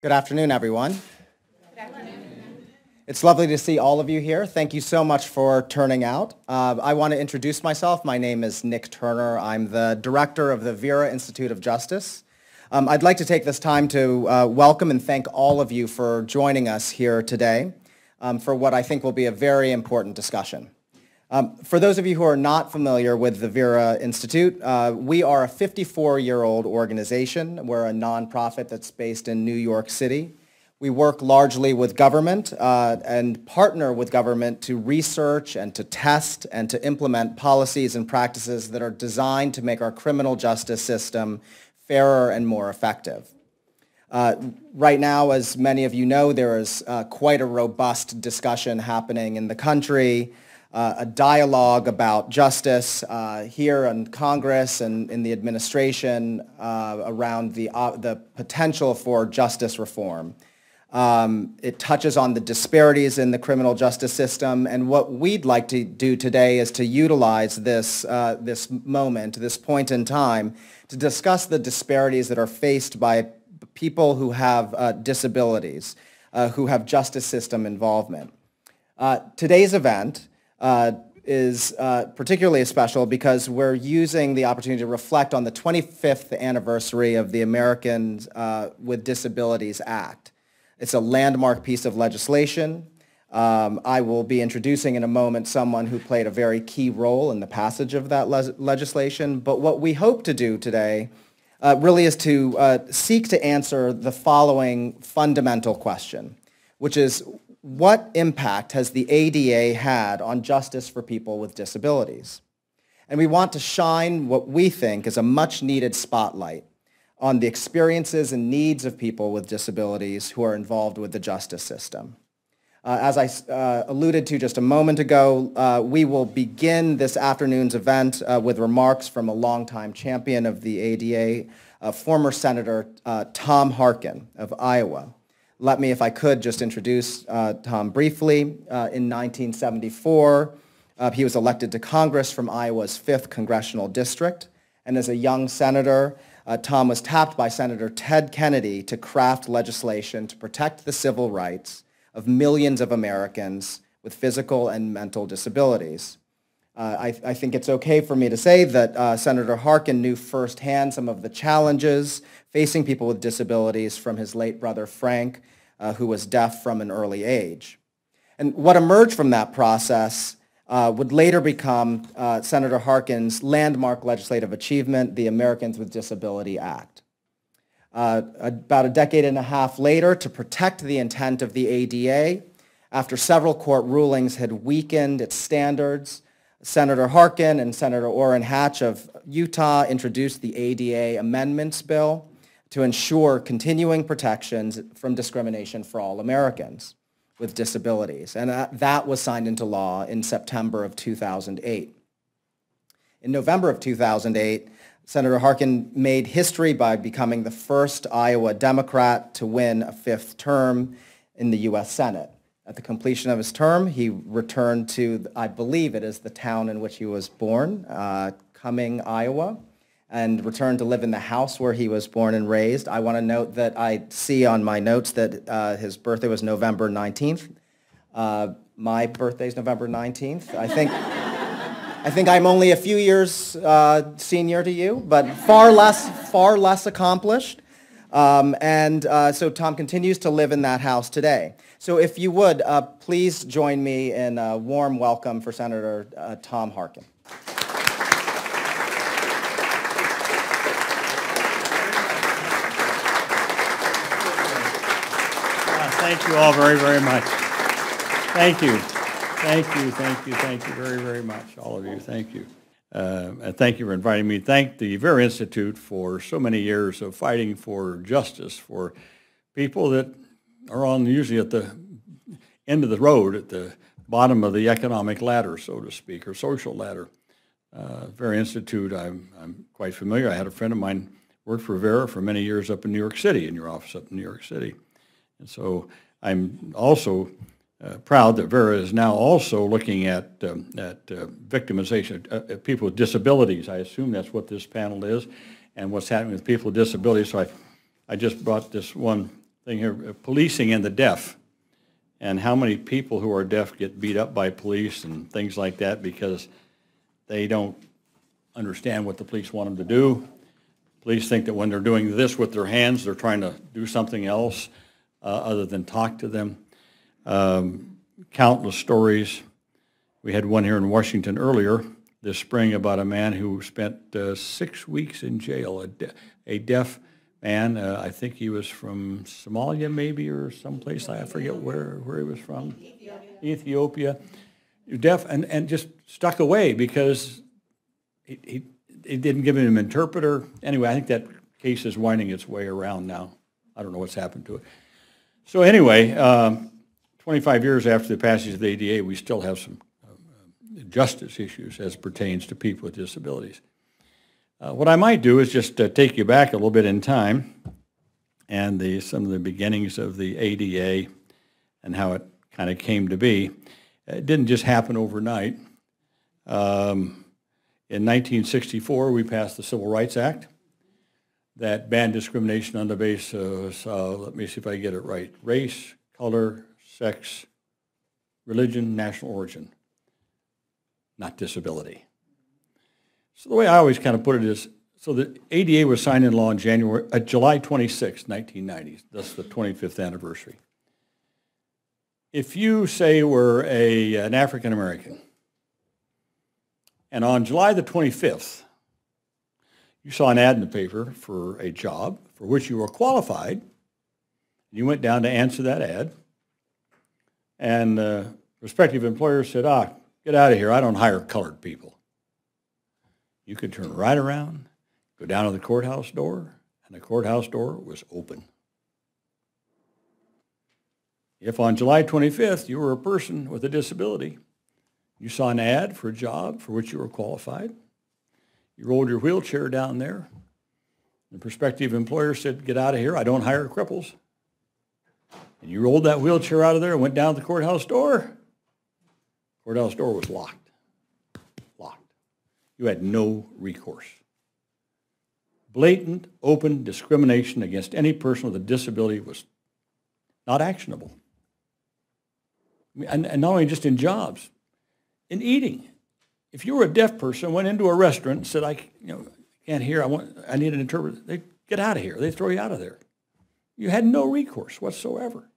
Good afternoon, everyone. Good afternoon. It's lovely to see all of you here. Thank you so much for turning out. I want to introduce myself. My name is Nick Turner. I'm the director of the Vera Institute of Justice. I'd like to take this time to welcome and thank all of you for joining us here today for what I think will be a very important discussion. For those of you who are not familiar with the Vera Institute, we are a 54-year-old organization. We're a nonprofit that's based in New York City. We work largely with government and partner with government to research and to test and to implement policies and practices that are designed to make our criminal justice system fairer and more effective. Right now, as many of you know, there is quite a robust discussion happening in the country, a dialogue about justice here in Congress and in the administration around the potential for justice reform. It touches on the disparities in the criminal justice system, and what we'd like to do today is to utilize this moment, this point in time, to discuss the disparities that are faced by people who have disabilities, who have justice system involvement. Today's event is particularly special because we're using the opportunity to reflect on the 25th anniversary of the Americans with Disabilities Act. It's a landmark piece of legislation. I will be introducing in a moment someone who played a very key role in the passage of that legislation, but what we hope to do today really is to seek to answer the following fundamental question, which is, what impact has the ADA had on justice for people with disabilities? And we want to shine what we think is a much-needed spotlight on the experiences and needs of people with disabilities who are involved with the justice system. As I alluded to just a moment ago, we will begin this afternoon's event with remarks from a longtime champion of the ADA, former Senator Tom Harkin of Iowa. Let me, if I could, just introduce Tom briefly. In 1974, he was elected to Congress from Iowa's 5th Congressional District, and as a young senator, Tom was tapped by Senator Ted Kennedy to craft legislation to protect the civil rights of millions of Americans with physical and mental disabilities. I think it's okay for me to say that Senator Harkin knew firsthand some of the challenges facing people with disabilities from his late brother Frank, who was deaf from an early age. And what emerged from that process would later become Senator Harkin's landmark legislative achievement, the Americans with Disabilities Act. About a decade and a half later, to protect the intent of the ADA, after several court rulings had weakened its standards, Senator Harkin and Senator Orrin Hatch of Utah introduced the ADA Amendments Bill to ensure continuing protections from discrimination for all Americans with disabilities. And that was signed into law in September of 2008. In November of 2008, Senator Harkin made history by becoming the first Iowa Democrat to win a 5th term in the U.S. Senate. At the completion of his term, he returned to, I believe it is the town in which he was born, Cumming, Iowa, and returned to live in the house where he was born and raised. I want to note that I see on my notes that his birthday was November 19th. My birthday is November 19th. I think I'm only a few years senior to you, but far less accomplished. So Tom continues to live in that house today. So if you would, please join me in a warm welcome for Senator Tom Harkin. Thank you all very, very much. Thank you. Thank you very, very much, all of you. Thank you. And thank you for inviting me. Thank the Vera Institute for so many years of fighting for justice for people that are on usually at the end of the road, at the bottom of the economic ladder, so to speak, or social ladder. Vera Institute, I'm quite familiar. I had a friend of mine worked for Vera for many years up in New York City, in your office up in New York City. And so I'm also proud that Vera is now also looking at victimization of people with disabilities. I assume that's what this panel is, and what's happening with people with disabilities. So I just brought this one thing here, policing and the deaf, and how many people who are deaf get beat up by police and things like that because they don't understand what the police want them to do. Police think that when they're doing this with their hands, they're trying to do something else other than talk to them. Countless stories. We had one here in Washington earlier this spring about a man who spent 6 weeks in jail, a deaf man. I think he was from Somalia maybe, or someplace, I forget where he was from. Ethiopia. Deaf and just stuck away because he didn't give him an interpreter. Anyway, I think that case is winding its way around now. I don't know what's happened to it. So anyway, 25 years after the passage of the ADA, we still have some justice issues as pertains to people with disabilities. What I might do is just take you back a little bit in time and some of the beginnings of the ADA and how it kind of came to be. It didn't just happen overnight. In 1964, we passed the Civil Rights Act that banned discrimination on the basis of, let me see if I get it right, race, color, sex, religion, national origin, not disability. So the way I always kind of put it is, so the ADA was signed into law in July 26, 1990. That's the 25th anniversary. If you say were an African American, and on July the 25th, you saw an ad in the paper for a job for which you were qualified, you went down to answer that ad, and the prospective employer said, get out of here, I don't hire colored people. You could turn right around, go down to the courthouse door, and the courthouse door was open. If on July 25th you were a person with a disability, you saw an ad for a job for which you were qualified, you rolled your wheelchair down there, the prospective employer said, get out of here, I don't hire cripples. And you rolled that wheelchair out of there and went down to the courthouse door. Courthouse door was locked. Locked. You had no recourse. Blatant, open discrimination against any person with a disability was not actionable. And not only just in jobs, in eating. If you were a deaf person, went into a restaurant and said, I can't hear, I need an interpreter, they get out of here. They throw you out of there. You had no recourse whatsoever.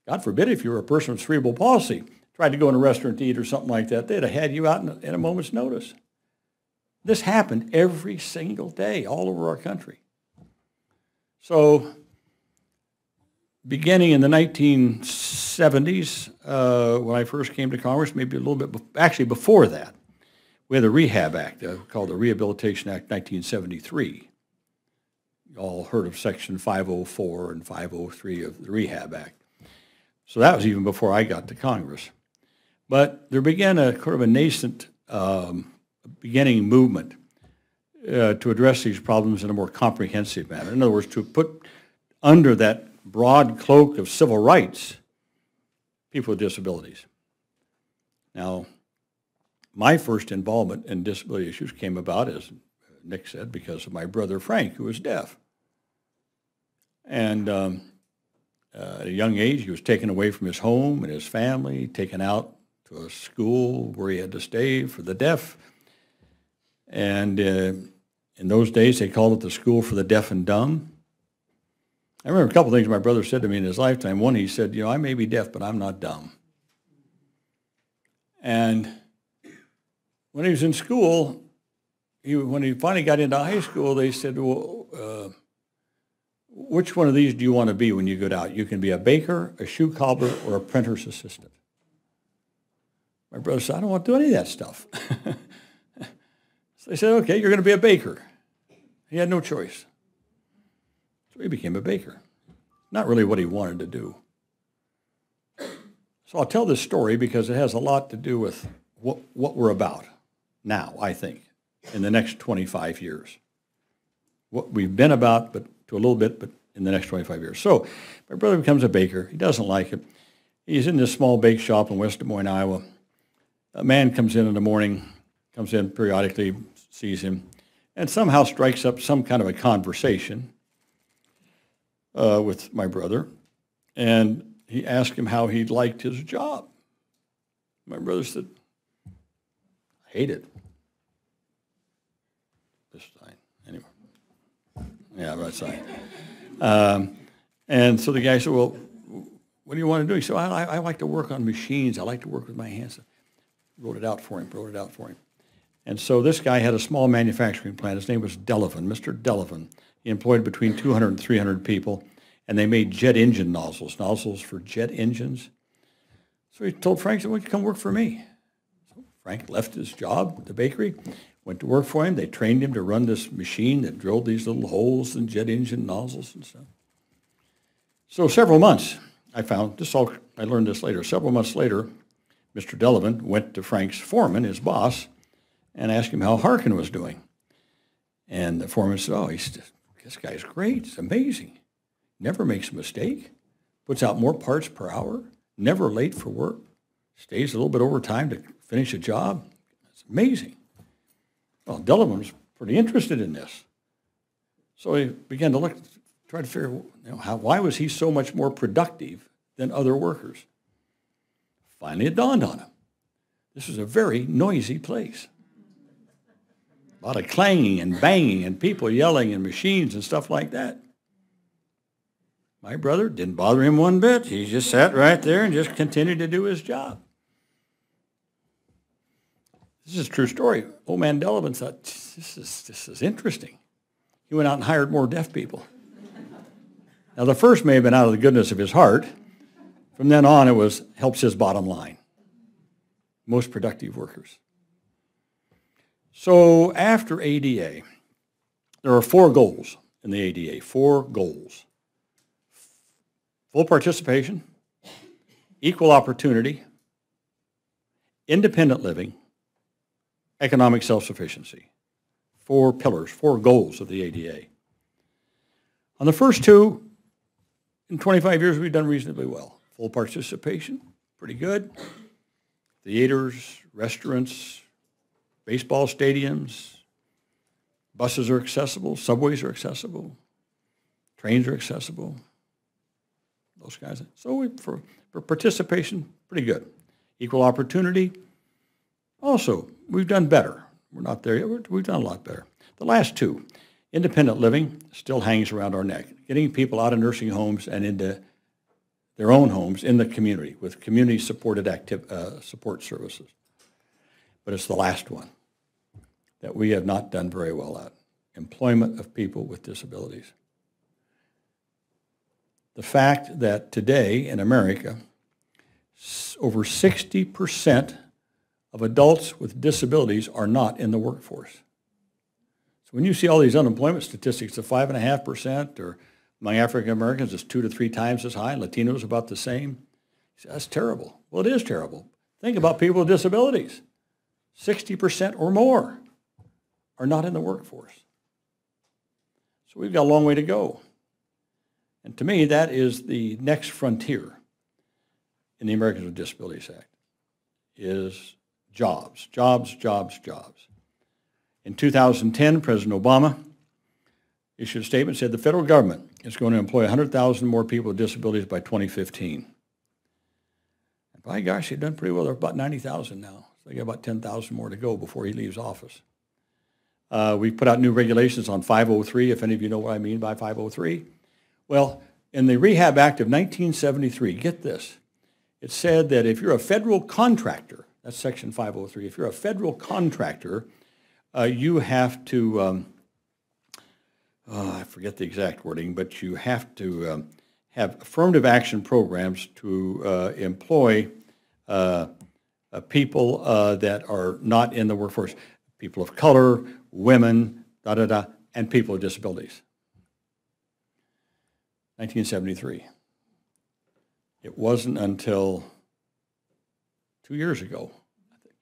God forbid if you were a person with cerebral palsy, tried to go in a restaurant to eat or something like that, they'd have had you out in a moment's notice. This happened every single day all over our country. So beginning in the 1970s, when I first came to Congress, maybe a little bit, actually before that, we had the Rehab Act, called the Rehabilitation Act 1973. You all heard of Section 504 and 503 of the Rehab Act. So that was even before I got to Congress. But there began a sort of a nascent beginning movement to address these problems in a more comprehensive manner. In other words, to put under that broad cloak of civil rights people with disabilities. Now, my first involvement in disability issues came about, as Nick said, because of my brother Frank, who was deaf. And at a young age, he was taken away from his home and his family, taken out to a school where he had to stay for the deaf. And in those days, they called it the School for the Deaf and Dumb. I remember a couple things my brother said to me in his lifetime. One, he said, I may be deaf, but I'm not dumb. And when he was in school, when he finally got into high school, they said, well, which one of these do you want to be when you get out? You can be a baker, a shoe cobbler, or a printer's assistant. My brother said, I don't want to do any of that stuff. So they said, okay, you're going to be a baker. He had no choice. So he became a baker. Not really what he wanted to do. So I'll tell this story because it has a lot to do with what we're about now, I think, in the next 25 years. What we've been about, but to a little bit, but in the next 25 years. So my brother becomes a baker. He doesn't like it. He's in this small bake shop in West Des Moines, Iowa. A man comes in the morning, comes in periodically, sees him, and somehow strikes up some kind of a conversation. with my brother, and he asked him how he liked his job. My brother said, I hate it. This side, anyway. Yeah, right side. And so the guy said, well, what do you want to do? He said, I like to work on machines. I like to work with my hands. Wrote it out for him. And so this guy had a small manufacturing plant. His name was Delavan, Mr. Delavan. He employed between 200 and 300 people, and they made jet engine nozzles for jet engines. So he told Frank, well, you come work for me. So Frank left his job at the bakery, went to work for him. They trained him to run this machine that drilled these little holes in jet engine nozzles and stuff. So several months, I learned this later. Several months later, Mr. Delavan went to Frank's foreman, his boss, and asked him how Harkin was doing. And the foreman said, oh, this guy's great. It's amazing. Never makes a mistake. Puts out more parts per hour. Never late for work. Stays a little bit over time to finish a job. It's amazing. Well, Delavan was pretty interested in this. So he began to try to figure, why was he so much more productive than other workers? Finally, it dawned on him. This was a very noisy place. A lot of clanging and banging and people yelling and machines and stuff like that. My brother didn't bother him one bit. He just sat right there and just continued to do his job. This is a true story. Old man Delavan thought, this is interesting. He went out and hired more deaf people. Now, the first may have been out of the goodness of his heart. From then on, helps his bottom line. Most productive workers. So after ADA, there are 4 goals in the ADA, 4 goals. Full participation, equal opportunity, independent living, economic self-sufficiency. 4 pillars, 4 goals of the ADA. On the first 2, in 25 years, we've done reasonably well. Full participation, pretty good. Theaters, restaurants, baseball stadiums, buses are accessible, subways are accessible, trains are accessible, those guys. So for participation, pretty good. Equal opportunity, also, we've done better. We're not there yet, we've done a lot better. The last 2, independent living still hangs around our neck. Getting people out of nursing homes and into their own homes in the community with community-supported support services. But it's the last one that we have not done very well at, employment of people with disabilities. The fact that today in America, over 60% of adults with disabilities are not in the workforce. So when you see all these unemployment statistics of 5.5%, or among African Americans it's 2 to 3 times as high, and Latinos about the same, you say, that's terrible. Well, it is terrible. Think about people with disabilities. 60% or more are not in the workforce. So we've got a long way to go. And to me, that is the next frontier in the Americans with Disabilities Act, is jobs, jobs, jobs, jobs. In 2010, President Obama issued a statement, said the federal government is going to employ 100,000 more people with disabilities by 2015. And by gosh, they've done pretty well. They're about 90,000 now. So they got about 10,000 more to go before he leaves office. We put out new regulations on 503, if any of you know what I mean by 503. Well, in the Rehab Act of 1973, get this, it said that if you're a federal contractor, that's Section 503, if you're a federal contractor, you have to, I forget the exact wording, but you have to have affirmative action programs to employ people that are not in the workforce, people of color, women, and people with disabilities. 1973. It wasn't until 2 years ago,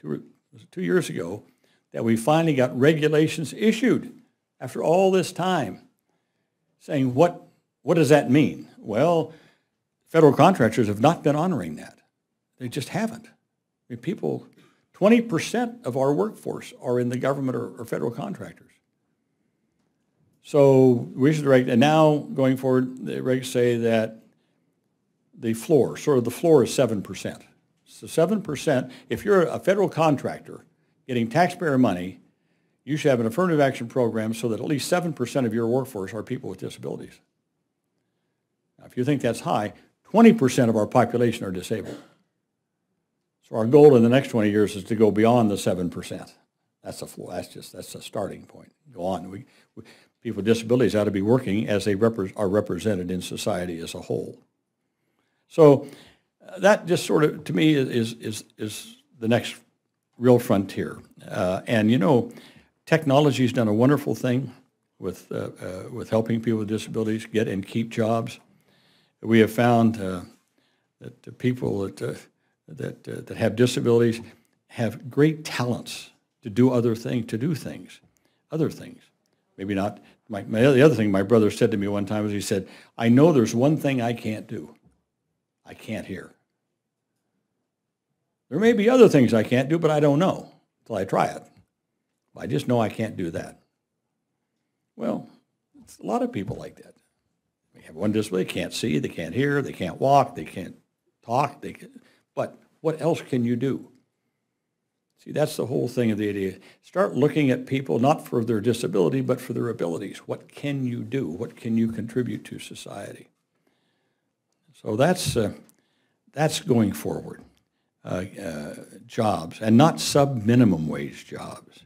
was it 2 years ago, that we finally got regulations issued after all this time saying what does that mean? Well, federal contractors have not been honoring that. They just haven't. I mean, 20% of our workforce are in the government or federal contractors. So we should direct, and now going forward, the regs say that the floor, sort of the floor is 7%. So 7%, if you're a federal contractor getting taxpayer money, you should have an affirmative action program so that at least 7% of your workforce are people with disabilities. Now, if you think that's high, 20% of our population are disabled. So our goal in the next 20 years is to go beyond the 7%. That's a floor. That's a starting point. Go on. People with disabilities ought to be working as they are represented in society as a whole. So that just sort of, to me, is the next real frontier. And you know, technology's done a wonderful thing with helping people with disabilities get and keep jobs. We have found that the people that have disabilities have great talents to do other things. Maybe not. The other thing my brother said to me one time was, he said, "I know there's one thing I can't do. I can't hear. There may be other things I can't do, but I don't know until I try it. I just know I can't do that." Well, it's a lot of people like that. They have one disability, they can't see, they can't hear, they can't walk, they can't talk, but what else can you do? See, that's the whole thing of the idea. Start looking at people not for their disability, but for their abilities. What can you do? What can you contribute to society? So that's going forward. Jobs, and not sub-minimum wage jobs.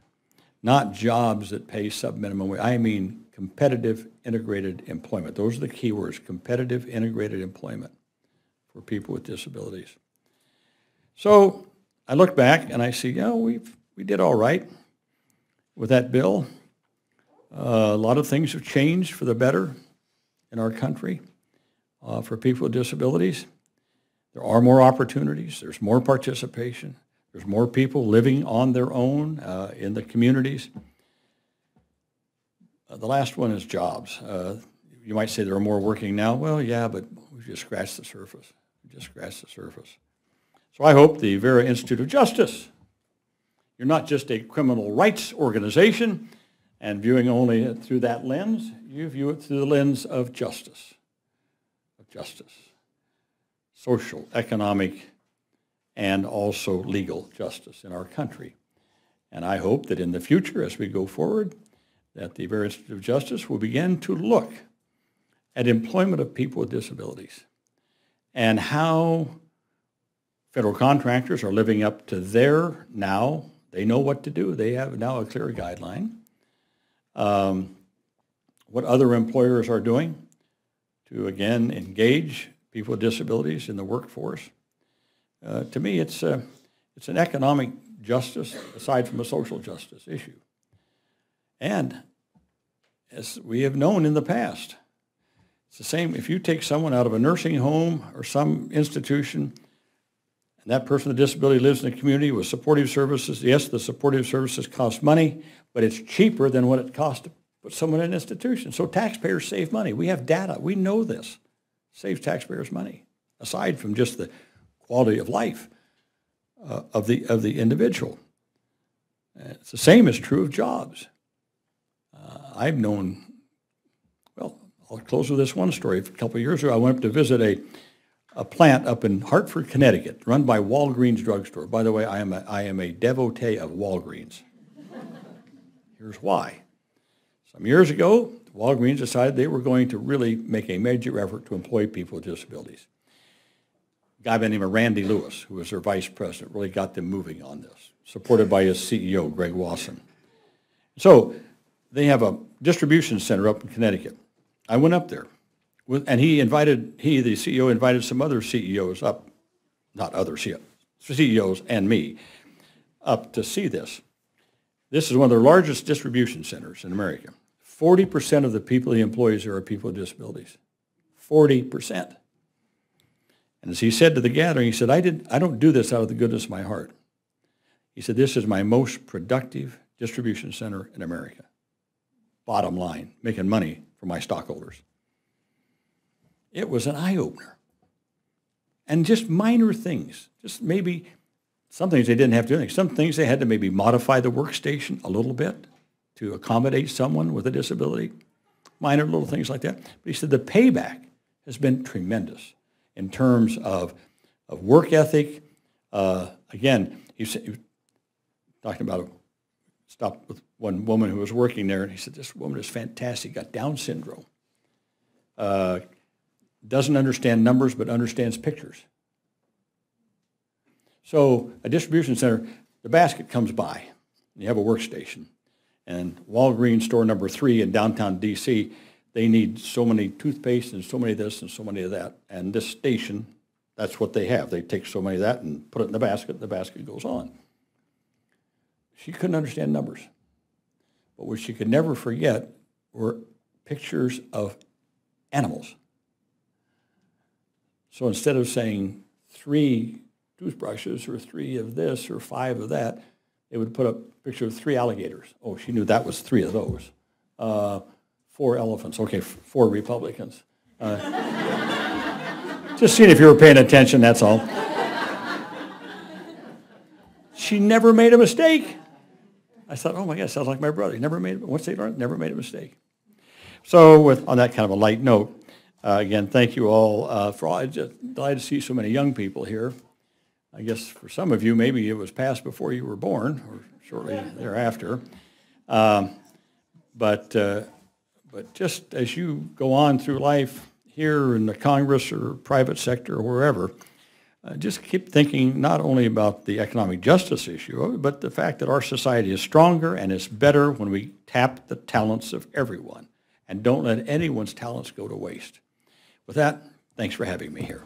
Not jobs that pay sub-minimum wage. I mean competitive integrated employment. Those are the key words, competitive integrated employment for people with disabilities. So I look back and I see, you know, we did all right with that bill. A lot of things have changed for the better in our country for people with disabilities. There are more opportunities. There's more participation. There's more people living on their own in the communities. The last one is jobs. You might say there are more working now. Well, yeah, but we've just scratched the surface. So I hope the Vera Institute of Justice, you're not just a criminal rights organization and viewing only through that lens. You view it through the lens of justice. Social, economic, and also legal justice in our country. And I hope that in the future, as we go forward, that the Vera Institute of Justice will begin to look at employment of people with disabilities and how federal contractors are living up to they know what to do. They have now a clear guideline. What other employers are doing to, again, engage people with disabilities in the workforce. To me, it's an economic justice aside from a social justice issue. And as we have known in the past, it's the same. If you take someone out of a nursing home or some institution, and that person with a disability lives in a community with supportive services, yes, the supportive services cost money, but it's cheaper than what it costs to put someone in an institution. So taxpayers save money. We have data. We know this. Saves taxpayers money, aside from just the quality of life of the individual. It's the same is true of jobs. I've known, well, I'll close with this one story. A couple of years ago, I went up to visit a plant up in Hartford, Connecticut, run by Walgreens Drugstore. By the way, I am a devotee of Walgreens. Here's why. Some years ago, Walgreens decided they were going to really make a major effort to employ people with disabilities. A guy by the name of Randy Lewis, who was their vice president, really got them moving on this, supported by his CEO, Greg Wasson. So they have a distribution center up in Connecticut. I went up there, and the CEO, invited some other CEOs up, not other CEOs and me, up to see this. This is one of their largest distribution centers in America. 40% of the people he employs are people with disabilities. 40%. And as he said to the gathering, he said, I don't do this out of the goodness of my heart. He said, this is my most productive distribution center in America. Bottom line, making money for my stockholders. It was an eye-opener. And just minor things, just maybe some things they didn't have to do. Some things they had to maybe modify the workstation a little bit to accommodate someone with a disability. minor little things like that. But he said the payback has been tremendous in terms of work ethic. Again, he was talking about stopped with one woman who was working there, and he said, this woman is fantastic, got Down syndrome. Doesn't understand numbers, but understands pictures. So a distribution center, the basket comes by. You have a workstation. And Walgreens store number 3 in downtown D.C., they need so many toothpaste and so many of this and so many of that. And this station, that's what they have. They take so many of that and put it in the basket goes on. She couldn't understand numbers. But what she could never forget were pictures of animals. So instead of saying 3 toothbrushes or 3 of this or 5 of that, they would put a picture of 3 alligators. Oh, she knew that was 3 of those. 4 elephants. Okay, 4 Republicans. Just seeing if you were paying attention, that's all. She never made a mistake. I thought, oh my God, sounds like my brother. He never made, once they learned, never made a mistake. So on that kind of a light note, again, thank you all for all. I'm just delighted to see so many young people here. I guess for some of you, maybe it was passed before you were born or shortly thereafter. But just as you go on through life here in the Congress or private sector or wherever, just keep thinking not only about the economic justice issue, but the fact that our society is stronger and it's better when we tap the talents of everyone and don't let anyone's talents go to waste. With that, thanks for having me here.